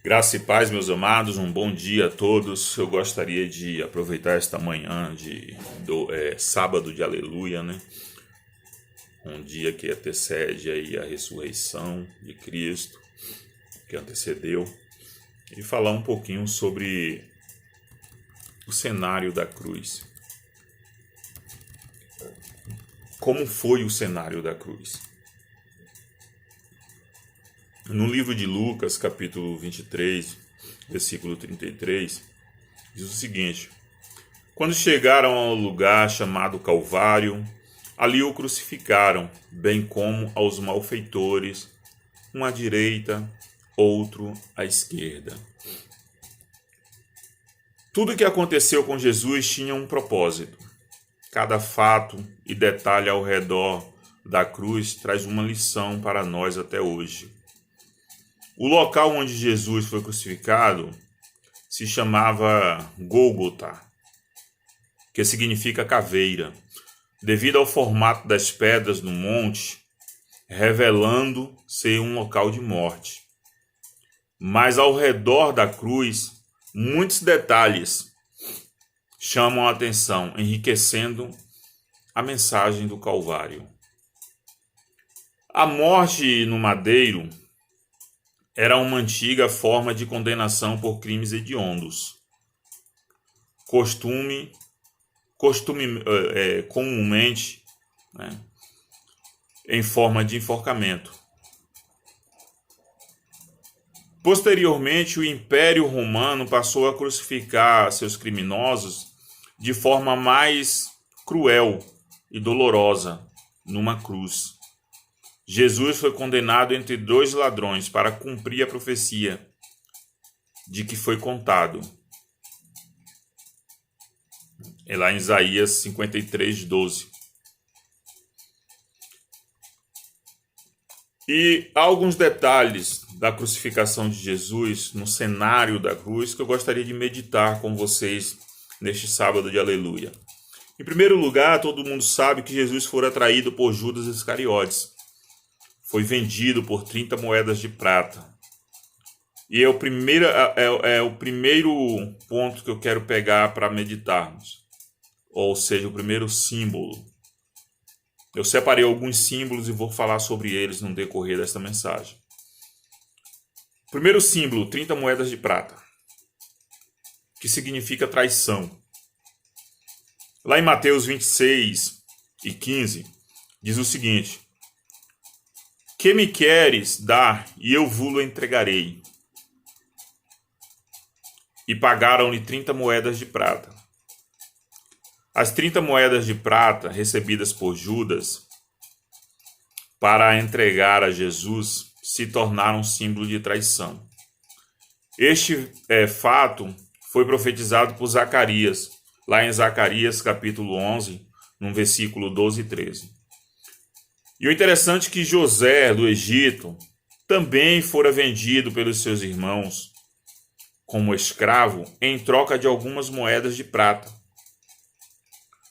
Graça e paz, meus amados, um bom dia a todos. Eu gostaria de aproveitar esta manhã sábado de aleluia, né? Um dia que antecede aí a ressurreição de Cristo, que antecedeu, e falar um pouquinho sobre o cenário da cruz. Como foi o cenário da cruz? No livro de Lucas, capítulo 23, versículo 33, diz o seguinte: Quando chegaram ao lugar chamado Calvário, ali o crucificaram, bem como aos malfeitores, um à direita, outro à esquerda. Tudo o que aconteceu com Jesus tinha um propósito. Cada fato e detalhe ao redor da cruz traz uma lição para nós até hoje. O local onde Jesus foi crucificado se chamava Gólgota, que significa caveira, devido ao formato das pedras no monte, revelando ser um local de morte. Mas ao redor da cruz, muitos detalhes chamam a atenção, enriquecendo a mensagem do Calvário. A morte no madeiro era uma antiga forma de condenação por crimes hediondos. Comumente, né, em forma de enforcamento. Posteriormente, o Império Romano passou a crucificar seus criminosos de forma mais cruel e dolorosa, numa cruz. Jesus foi condenado entre dois ladrões para cumprir a profecia de que foi contado. É lá em Isaías 53:12. E há alguns detalhes da crucificação de Jesus no cenário da cruz que eu gostaria de meditar com vocês neste sábado de aleluia. Em primeiro lugar, todo mundo sabe que Jesus fora traído por Judas Iscariotes. Foi vendido por 30 moedas de prata. E é o primeiro ponto que eu quero pegar para meditarmos. Ou seja, o primeiro símbolo. Eu separei alguns símbolos e vou falar sobre eles no decorrer desta mensagem. Primeiro símbolo, 30 moedas de prata, que significa traição. Lá em Mateus 26:15, diz o seguinte: Que me queres dar, e eu vou-lo entregarei. E pagaram-lhe 30 moedas de prata. As 30 moedas de prata recebidas por Judas para entregar a Jesus se tornaram um símbolo de traição. Este fato foi profetizado por Zacarias, lá em Zacarias capítulo 11, no versículo 12 e 13. E o interessante é que José, do Egito, também fora vendido pelos seus irmãos como escravo em troca de algumas moedas de prata.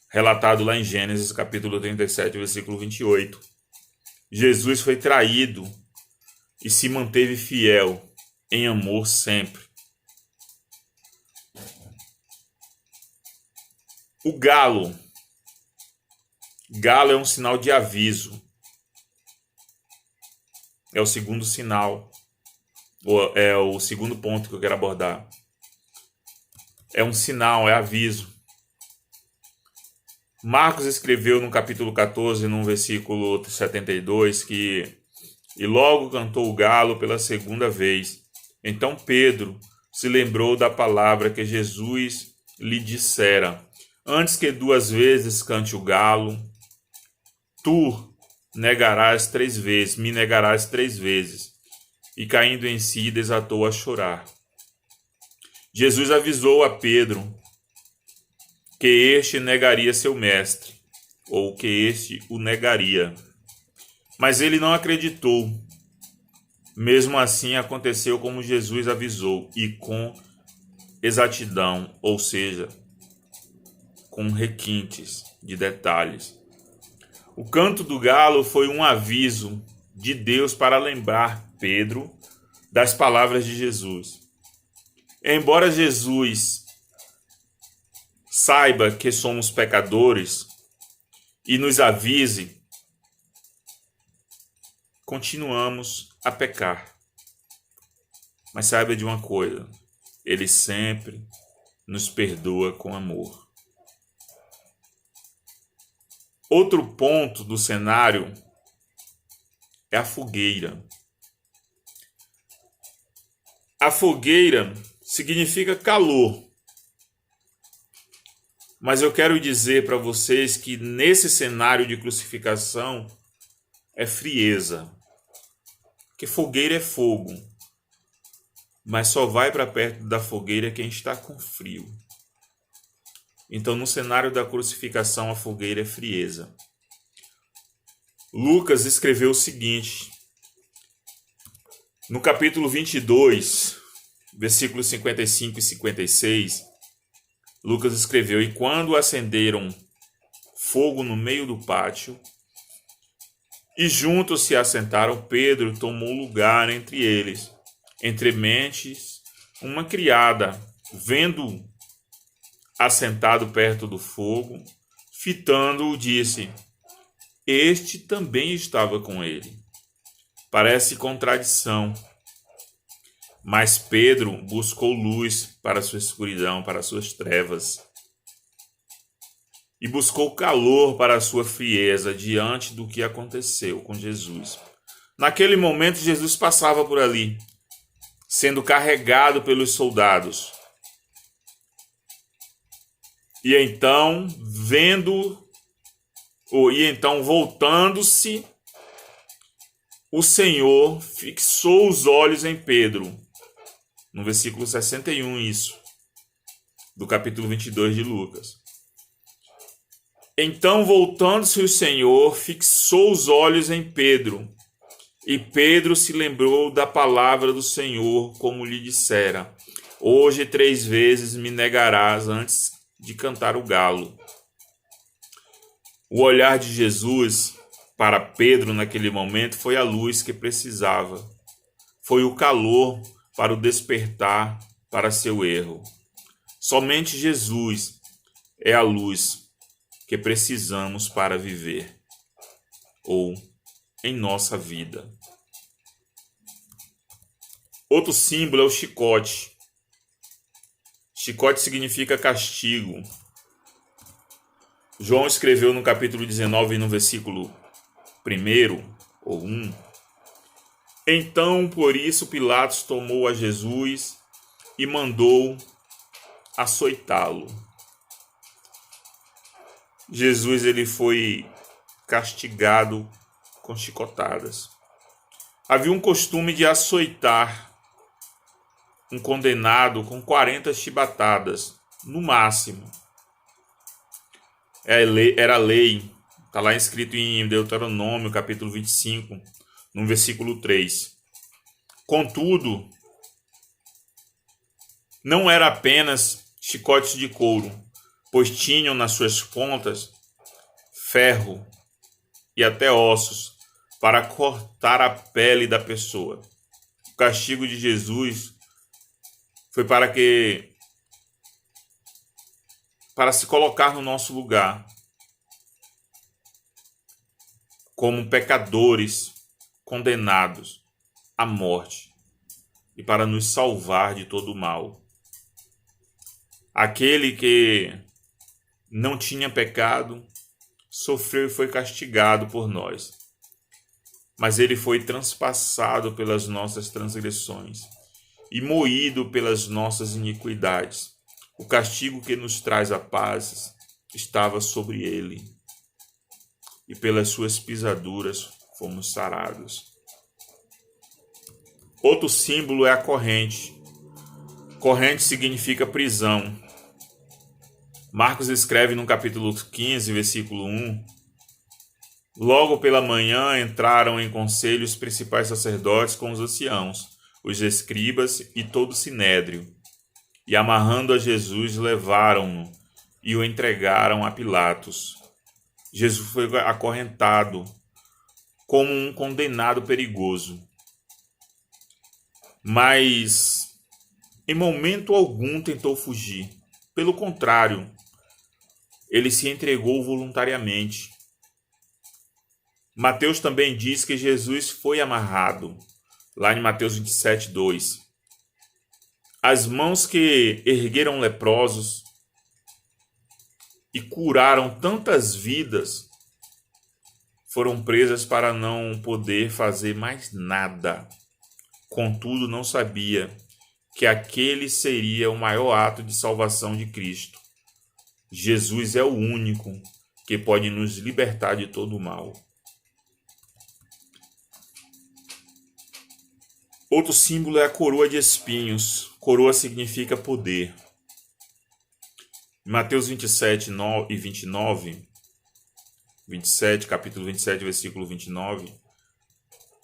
Relatado lá em Gênesis capítulo 37, versículo 28. Jesus foi traído e se manteve fiel em amor sempre. O galo. Galo é um sinal de aviso. É o segundo sinal, é o segundo ponto que eu quero abordar. É um sinal, é aviso. Marcos escreveu no capítulo 14, no versículo 72, que e logo cantou o galo pela segunda vez. Então Pedro se lembrou da palavra que Jesus lhe dissera: Antes que 2 vezes cante o galo, tu me negarás 3 vezes. E caindo em si, desatou a chorar. Jesus avisou a Pedro que este negaria seu mestre, ou que este o negaria. Mas ele não acreditou. Mesmo assim, aconteceu como Jesus avisou, e com exatidão, ou seja, com requintes de detalhes. O canto do galo foi um aviso de Deus para lembrar Pedro das palavras de Jesus. Embora Jesus saiba que somos pecadores e nos avise, continuamos a pecar. Mas saiba de uma coisa, Ele sempre nos perdoa com amor. Outro ponto do cenário é a fogueira. A fogueira significa calor. Mas eu quero dizer para vocês que nesse cenário de crucificação é frieza. Porque fogueira é fogo. Mas só vai para perto da fogueira quem está com frio. Então, no cenário da crucificação, a fogueira é frieza. Lucas escreveu o seguinte, no capítulo 22, versículos 55 e 56, Lucas escreveu: E quando acenderam fogo no meio do pátio, e juntos se assentaram, Pedro tomou lugar entre eles. Entre mentes, uma criada, vendo assentado perto do fogo, fitando-o, disse: Este também estava com ele. Parece contradição. Mas Pedro buscou luz para a sua escuridão, para as suas trevas. E buscou calor para a sua frieza diante do que aconteceu com Jesus. Naquele momento, Jesus passava por ali, sendo carregado pelos soldados. E então, voltando-se, o Senhor fixou os olhos em Pedro. No versículo 61, isso, do capítulo 22 de Lucas. Então, voltando-se o Senhor, fixou os olhos em Pedro. E Pedro se lembrou da palavra do Senhor, como lhe dissera: Hoje 3 vezes me negarás antes de cantar o galo. O olhar de Jesus para Pedro naquele momento foi a luz que precisava. Foi o calor para o despertar para seu erro. Somente Jesus é a luz que precisamos para viver, ou em nossa vida. Outro símbolo é o chicote. Chicote significa castigo. João escreveu no capítulo 19, no versículo 1, ou 1. Então, por isso, Pilatos tomou a Jesus e mandou açoitá-lo. Jesus ele foi castigado com chicotadas. Havia um costume de açoitar um condenado com 40 chibatadas, no máximo. Era lei, está lá escrito em Deuteronômio, capítulo 25, no versículo 3. Contudo, não era apenas chicotes de couro, pois tinham nas suas pontas ferro e até ossos para cortar a pele da pessoa. O castigo de Jesus foi para se colocar no nosso lugar como pecadores condenados à morte e para nos salvar de todo o mal. Aquele que não tinha pecado sofreu e foi castigado por nós, mas ele foi transpassado pelas nossas transgressões e moído pelas nossas iniquidades. O castigo que nos traz a paz estava sobre ele, e pelas suas pisaduras fomos sarados. Outro símbolo é a corrente. Corrente significa prisão. Marcos escreve no capítulo 15, versículo 1: Logo pela manhã entraram em conselho os principais sacerdotes com os anciãos, os escribas e todo o sinédrio, e amarrando a Jesus levaram-no e o entregaram a Pilatos. Jesus foi acorrentado como um condenado perigoso. mas em momento algum tentou fugir. Pelo contrário, ele se entregou voluntariamente. Mateus também diz que Jesus foi amarrado, lá em Mateus 27, 2. As mãos que ergueram leprosos e curaram tantas vidas foram presas para não poder fazer mais nada. Contudo, não sabia que aquele seria o maior ato de salvação de Cristo. Jesus é o único que pode nos libertar de todo o mal. Outro símbolo é a coroa de espinhos. Coroa significa poder. Em Mateus 27 e 29, 27, capítulo 27, versículo 29,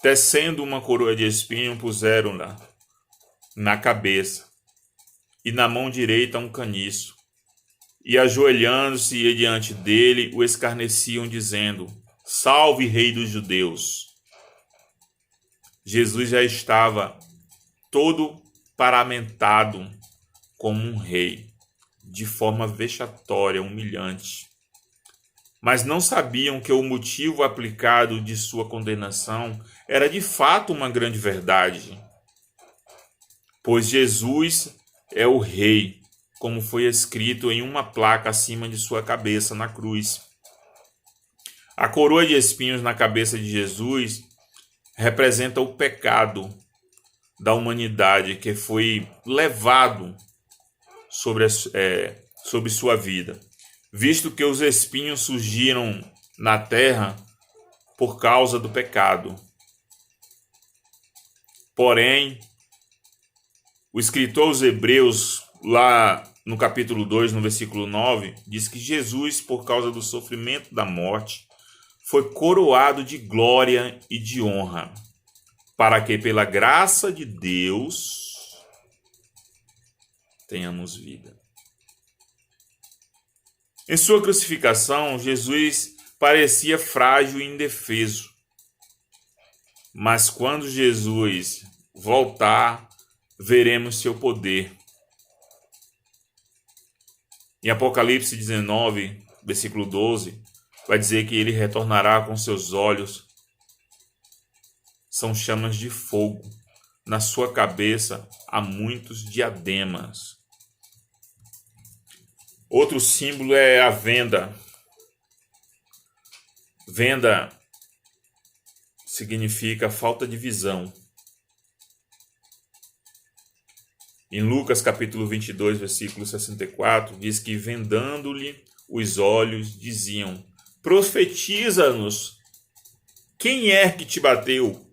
tecendo uma coroa de espinho, puseram-na na cabeça, e na mão direita um caniço, e ajoelhando-se diante dele, o escarneciam, dizendo: Salve, Rei dos Judeus! Jesus já estava todo paramentado como um rei, de forma vexatória, humilhante. Mas não sabiam que o motivo aplicado de sua condenação era de fato uma grande verdade. Pois Jesus é o Rei, como foi escrito em uma placa acima de sua cabeça na cruz. A coroa de espinhos na cabeça de Jesus representa o pecado da humanidade que foi levado sobre sua vida, visto que os espinhos surgiram na terra por causa do pecado. Porém, o escritor aos Hebreus, lá no capítulo 2, no versículo 9, diz que Jesus, por causa do sofrimento da morte, foi coroado de glória e de honra, para que, pela graça de Deus, tenhamos vida. Em sua crucificação, Jesus parecia frágil e indefeso. Mas quando Jesus voltar, veremos seu poder. Em Apocalipse 19, versículo 12, vai dizer que ele retornará com seus olhos. São chamas de fogo. Na sua cabeça há muitos diademas. Outro símbolo é a venda. Venda significa falta de visão. Em Lucas capítulo 22, versículo 64, diz que vendando-lhe os olhos, diziam: Profetiza-nos, quem é que te bateu?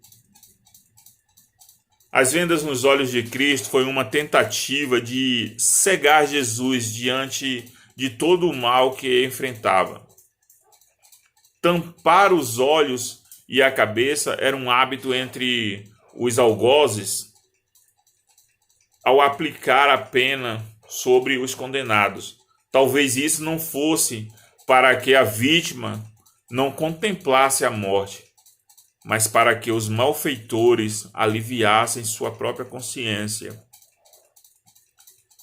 As vendas nos olhos de Cristo foi uma tentativa de cegar Jesus diante de todo o mal que enfrentava. Tampar os olhos e a cabeça era um hábito entre os algozes ao aplicar a pena sobre os condenados. Talvez isso não fosse para que a vítima não contemplasse a morte, mas para que os malfeitores aliviassem sua própria consciência,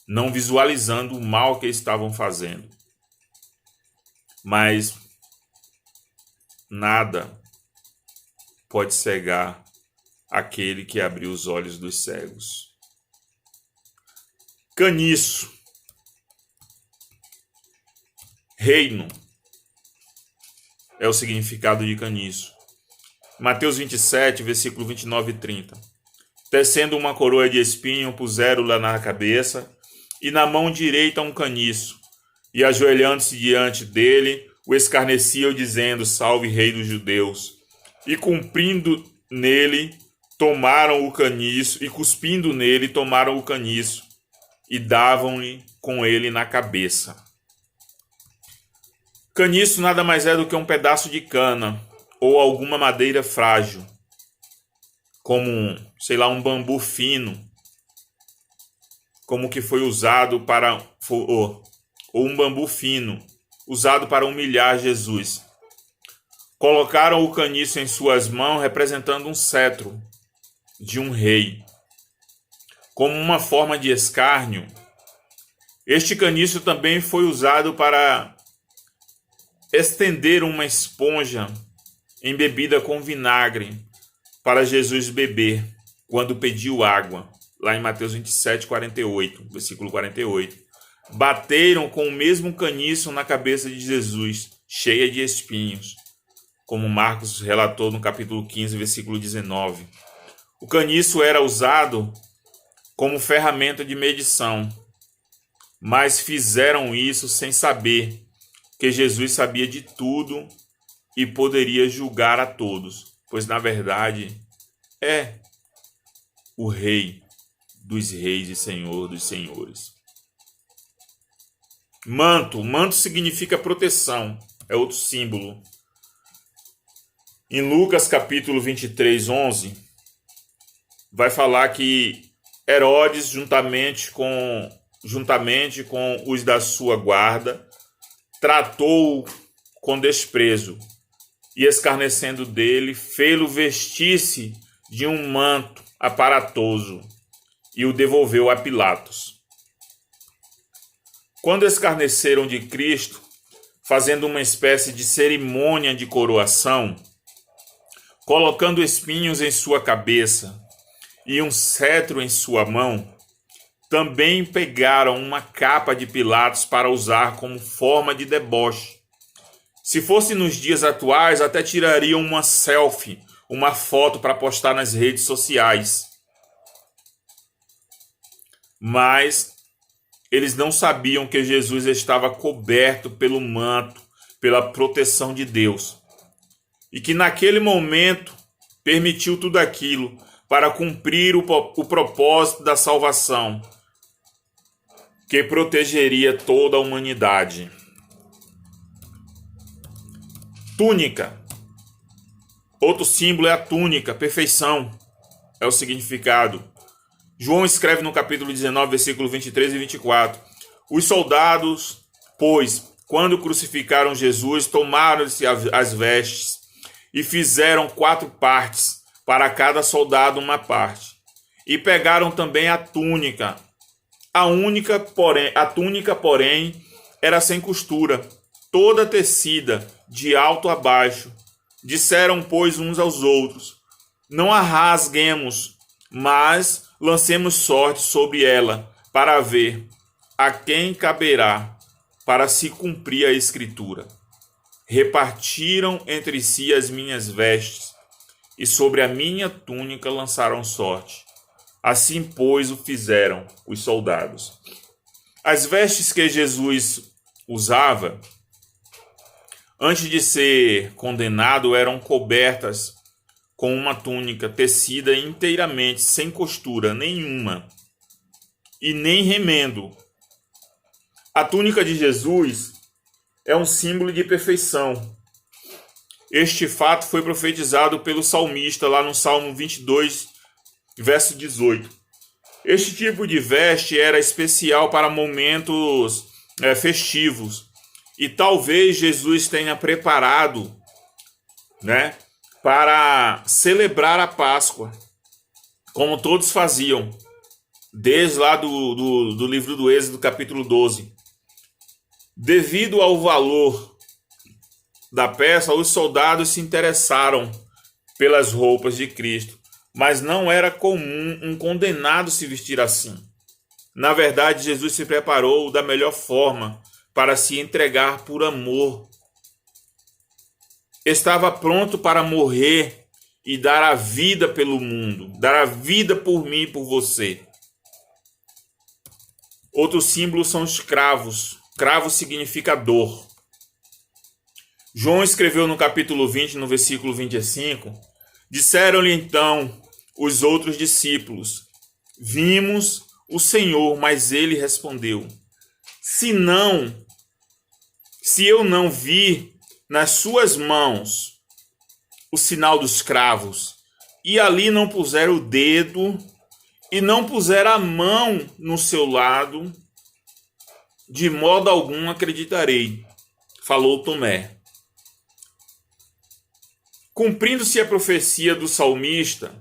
não visualizando o mal que estavam fazendo. Mas nada pode cegar aquele que abriu os olhos dos cegos. Caniço. Reino é o significado de caniço. Mateus 27, versículo 29 e 30. Tecendo uma coroa de espinho, puseram-la na cabeça, e na mão direita um caniço, e ajoelhando-se diante dele, o escarneciam, dizendo: Salve, Rei dos Judeus! E cumprindo nele, tomaram o caniço, e cuspindo nele, tomaram o caniço, e davam-lhe com ele na cabeça. Caniço nada mais é do que um pedaço de cana, ou alguma madeira frágil, como, um bambu fino, como que foi usado para, ou um bambu fino, usado para humilhar Jesus. Colocaram o caniço em suas mãos, representando um cetro de um rei. como uma forma de escárnio. Este caniço também foi usado para estender uma esponja embebida com vinagre para Jesus beber quando pediu água, lá em Mateus 27, 48, versículo 48. Bateram com o mesmo caniço na cabeça de Jesus, cheia de espinhos, como Marcos relatou no capítulo 15, versículo 19. O caniço era usado como ferramenta de medição, mas fizeram isso sem saber que Jesus sabia de tudo e poderia julgar a todos, pois na verdade é o Rei dos reis e Senhor dos senhores. Manto. Manto significa proteção, é outro símbolo. Em Lucas capítulo 23, 11, vai falar que Herodes, juntamente com os da sua guarda, tratou-o com desprezo e, escarnecendo dele, fê-lo vestir-se de um manto aparatoso e o devolveu a Pilatos. Quando escarneceram de Cristo, fazendo uma espécie de cerimônia de coroação, colocando espinhos em sua cabeça e um cetro em sua mão, também pegaram uma capa de Pilatos para usar como forma de deboche. Se fosse nos dias atuais, até tirariam uma selfie, uma foto para postar nas redes sociais. Mas eles não sabiam que Jesus estava coberto pelo manto, pela proteção de Deus. E que naquele momento permitiu tudo aquilo para cumprir o propósito da salvação, que protegeria toda a humanidade. Túnica. Outro símbolo é a túnica, perfeição, é o significado. João escreve no capítulo 19, versículo 23 e 24. Os soldados, pois, quando crucificaram Jesus, tomaram-se as vestes e fizeram 4 partes, para cada soldado uma parte. E pegaram também a túnica. A túnica, porém, era sem costura, toda tecida, de alto a baixo. Disseram, pois, uns aos outros: não a rasguemos, mas lancemos sorte sobre ela, para ver a quem caberá, para se cumprir a Escritura. Repartiram entre si as minhas vestes, e sobre a minha túnica lançaram sorte. Assim, pois, o fizeram os soldados. As vestes que Jesus usava, antes de ser condenado, eram cobertas com uma túnica tecida inteiramente, sem costura nenhuma, e nem remendo. A túnica de Jesus é um símbolo de perfeição. Este fato foi profetizado pelo salmista lá no Salmo 22, verso 18. Este tipo de veste era especial para momentos festivos. E talvez Jesus tenha preparado, para celebrar a Páscoa, como todos faziam, desde lá do livro do Êxodo, capítulo 12. Devido ao valor da peça, os soldados se interessaram pelas roupas de Cristo, mas não era comum um condenado se vestir assim. Na verdade, Jesus se preparou da melhor forma para se entregar por amor. Estava pronto para morrer e dar a vida pelo mundo, dar a vida por mim e por você. Outro símbolo são os cravos. Cravo significa dor. João escreveu no capítulo 20, no versículo 25, disseram-lhe então os outros discípulos: vimos o Senhor, mas ele respondeu: se eu não vir nas suas mãos o sinal dos cravos, e ali não puser o dedo, e não puser a mão no seu lado, de modo algum acreditarei, falou Tomé. Cumprindo-se a profecia do salmista,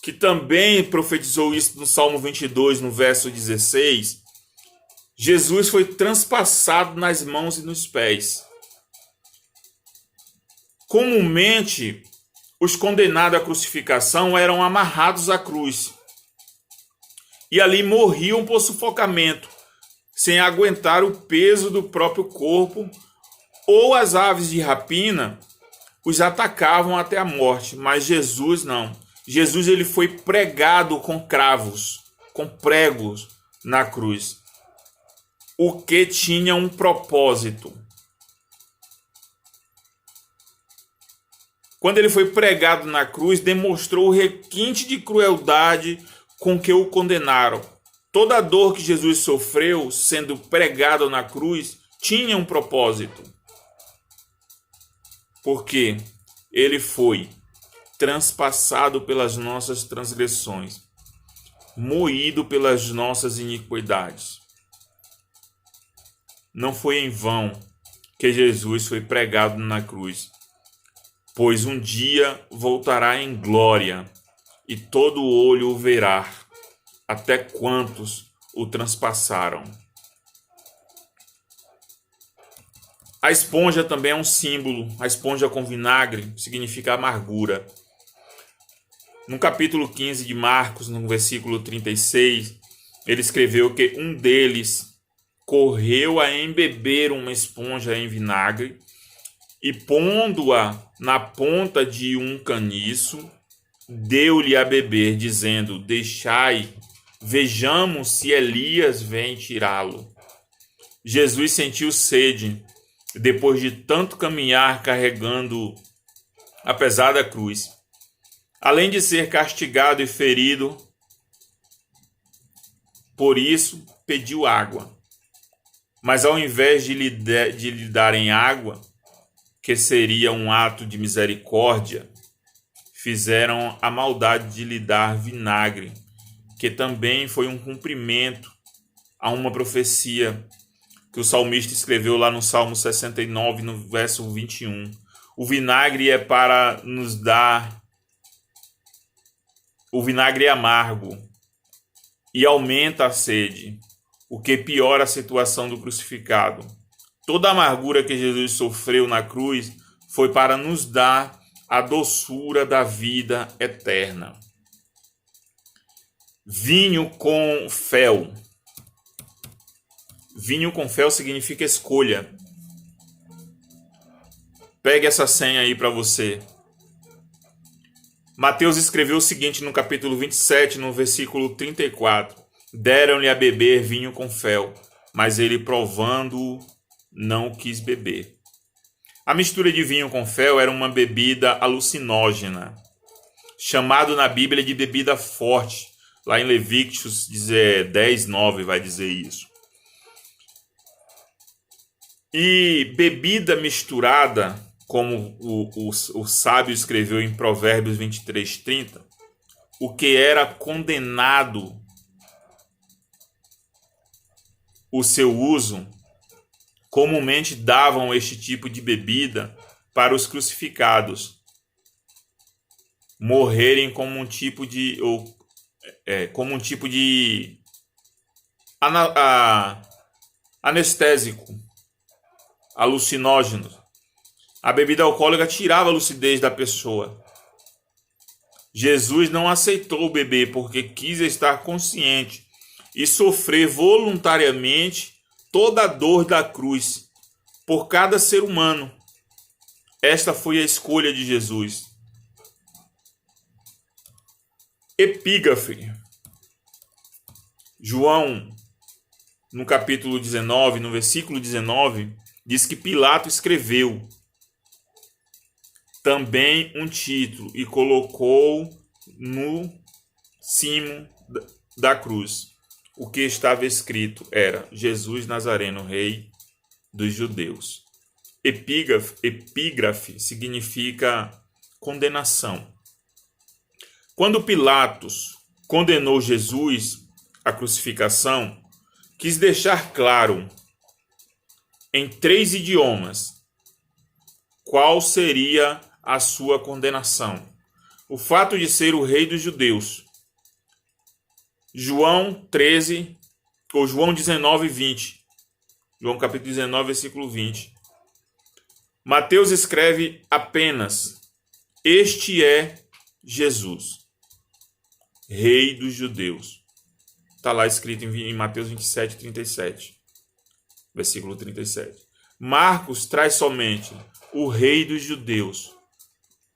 que também profetizou isso no Salmo 22, no verso 16, Jesus foi transpassado nas mãos e nos pés. Comumente, os condenados à crucificação eram amarrados à cruz e ali morriam por sufocamento, sem aguentar o peso do próprio corpo, ou as aves de rapina os atacavam até a morte. Mas Jesus não. Jesus ele foi pregado com cravos, com pregos na cruz, o que tinha um propósito. Quando ele foi pregado na cruz, demonstrou o requinte de crueldade com que o condenaram. Toda a dor que Jesus sofreu sendo pregado na cruz tinha um propósito. Porque ele foi transpassado pelas nossas transgressões, moído pelas nossas iniquidades. Não foi em vão que Jesus foi pregado na cruz, pois um dia voltará em glória e todo olho o verá, até quantos o transpassaram. A esponja também é um símbolo. A esponja com vinagre significa amargura. No capítulo 15 de Marcos, no versículo 36, ele escreveu que um deles correu a embeber uma esponja em vinagre e, pondo-a na ponta de um caniço, deu-lhe a beber, dizendo: deixai, vejamos se Elias vem tirá-lo. Jesus sentiu sede, depois de tanto caminhar carregando a pesada cruz. Além de ser castigado e ferido, por isso pediu água. Mas ao invés de lhe darem água, que seria um ato de misericórdia, fizeram a maldade de lhe dar vinagre, que também foi um cumprimento a uma profecia que o salmista escreveu lá no Salmo 69, no verso 21. O vinagre é para nos dar... O vinagre é amargo e aumenta a sede, o que piora a situação do crucificado. Toda a amargura que Jesus sofreu na cruz foi para nos dar a doçura da vida eterna. Vinho com fel. Vinho com fel significa escolha. Pegue essa senha aí para você. Mateus escreveu o seguinte no capítulo 27, no versículo 34. Deram-lhe a beber vinho com fel, mas ele, provando-o, não quis beber. A mistura de vinho com fel era uma bebida alucinógena, chamado na Bíblia de bebida forte. Lá em Levíticos 10, 9 vai dizer isso. E bebida misturada, como o sábio escreveu em Provérbios 23, 30, o que era condenado o seu uso, comumente davam este tipo de bebida para os crucificados morrerem como um tipo de anestésico, alucinógeno. A bebida alcoólica tirava a lucidez da pessoa. Jesus não aceitou beber porque quis estar consciente e sofrer voluntariamente toda a dor da cruz por cada ser humano. Esta foi a escolha de Jesus. Epígrafe. João, no capítulo 19, no versículo 19, diz que Pilato escreveu também um título e colocou no cimo da cruz. O que estava escrito era: Jesus Nazareno, Rei dos Judeus. Epígrafe significa condenação. Quando Pilatos condenou Jesus à crucificação, quis deixar claro em 3 idiomas qual seria a sua condenação. o fato de ser o rei dos judeus. João 13, ou João 19, 20. João capítulo 19, versículo 20. Mateus escreve apenas: este é Jesus, rei dos judeus. Está lá escrito em Mateus 27, 37. Versículo 37. Marcos traz somente o rei dos judeus.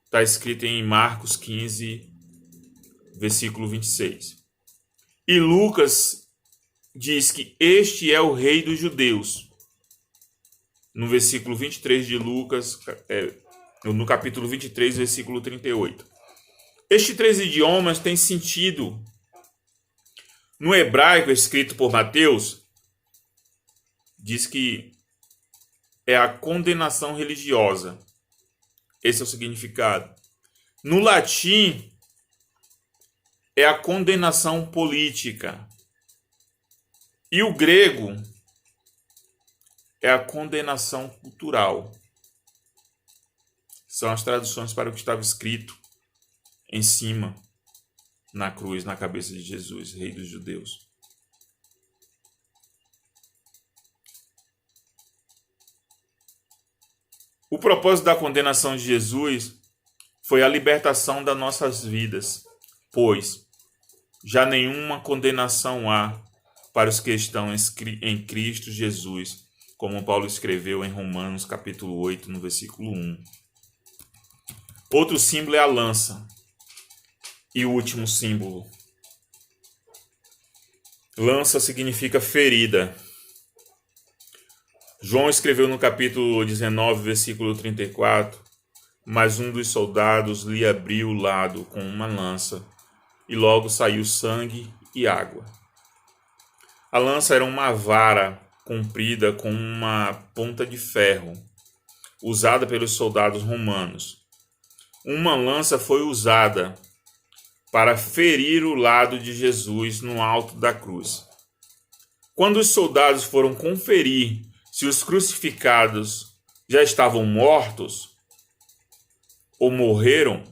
Está escrito em Marcos 15, versículo 26. E Lucas diz que este é o rei dos judeus. No versículo 23 de Lucas, no capítulo 23, versículo 38. Estes três idiomas têm sentido. No hebraico, escrito por Mateus, diz que é a condenação religiosa. Esse é o significado. No latim, é a condenação política. E o grego é a condenação cultural. São as traduções para o que estava escrito em cima, na cruz, na cabeça de Jesus, rei dos judeus. O propósito da condenação de Jesus foi a libertação das nossas vidas, pois já nenhuma condenação há para os que estão em Cristo Jesus, como Paulo escreveu em Romanos capítulo 8, no versículo 1. Outro símbolo é a lança. E o último símbolo. Lança significa ferida. João escreveu no capítulo 19, versículo 34, mas um dos soldados lhe abriu o lado com uma lança, e logo saiu sangue e água. A lança era uma vara comprida com uma ponta de ferro, usada pelos soldados romanos. Uma lança foi usada para ferir o lado de Jesus no alto da cruz. Quando os soldados foram conferir se os crucificados já estavam mortos ou morreram,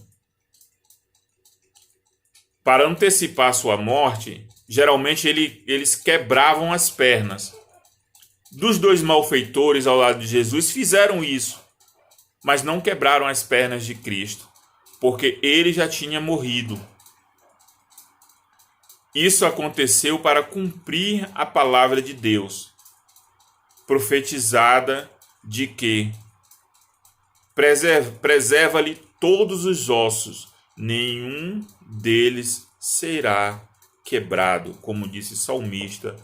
para antecipar sua morte, geralmente eles quebravam as pernas. Dos dois malfeitores ao lado de Jesus fizeram isso, mas não quebraram as pernas de Cristo, porque ele já tinha morrido. Isso aconteceu para cumprir a palavra de Deus, profetizada de que preserva-lhe todos os ossos, nenhum deles será quebrado, como disse o salmista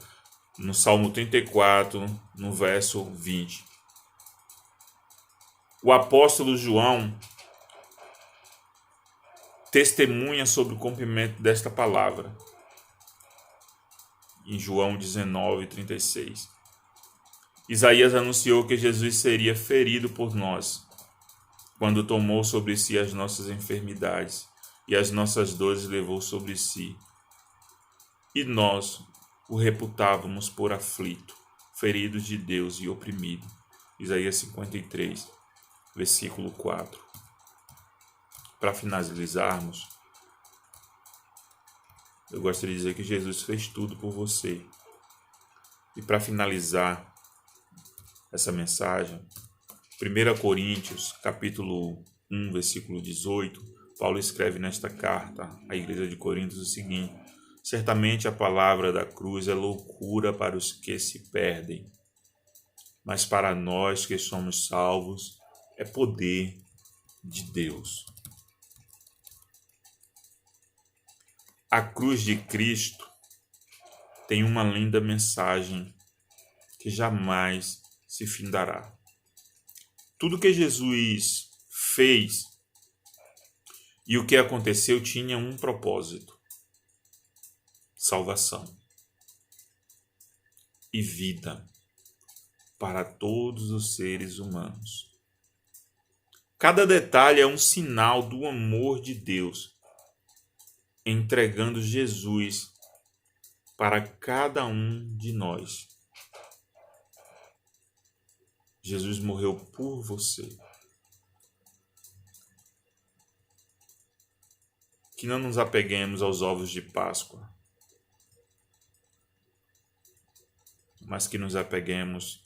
no Salmo 34, no verso 20. O apóstolo João testemunha sobre o cumprimento desta palavra em João 19, 36. Isaías anunciou que Jesus seria ferido por nós, quando tomou sobre si as nossas enfermidades e as nossas dores levou sobre si. E nós o reputávamos por aflito, ferido de Deus e oprimido. Isaías 53, versículo 4. Para finalizarmos, eu gostaria de dizer que Jesus fez tudo por você. E para finalizar essa mensagem, 1 Coríntios, capítulo 1, versículo 18, Paulo escreve nesta carta à igreja de Coríntios o seguinte: certamente a palavra da cruz é loucura para os que se perdem, mas para nós que somos salvos é poder de Deus. A cruz de Cristo tem uma linda mensagem que jamais se findará. Tudo que Jesus fez e o que aconteceu tinha um propósito: salvação e vida para todos os seres humanos. Cada detalhe é um sinal do amor de Deus, entregando Jesus para cada um de nós. Jesus morreu por você. Que não nos apeguemos aos ovos de Páscoa, mas que nos apeguemos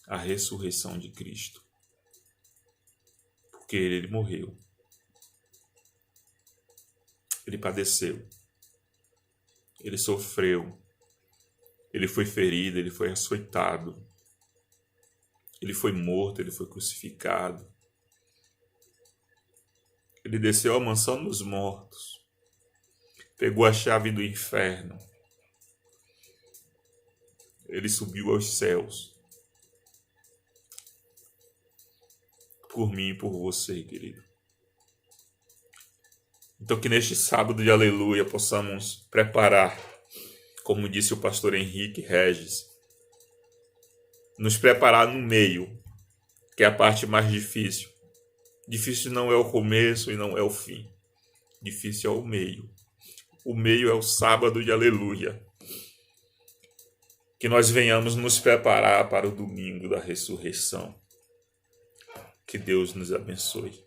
à ressurreição de Cristo. Porque ele morreu. Ele padeceu. Ele sofreu. Ele foi ferido, ele foi açoitado. Ele foi morto, ele foi crucificado. Ele desceu à mansão dos mortos. Pegou a chave do inferno. Ele subiu aos céus. Por mim e por você, querido. Então que neste sábado de aleluia possamos preparar, como disse o pastor Henrique Regis, nos preparar no meio, que é a parte mais difícil. Difícil não é o começo e não é o fim. Difícil é o meio. O meio é o sábado de aleluia. Que nós venhamos nos preparar para o domingo da ressurreição. Que Deus nos abençoe.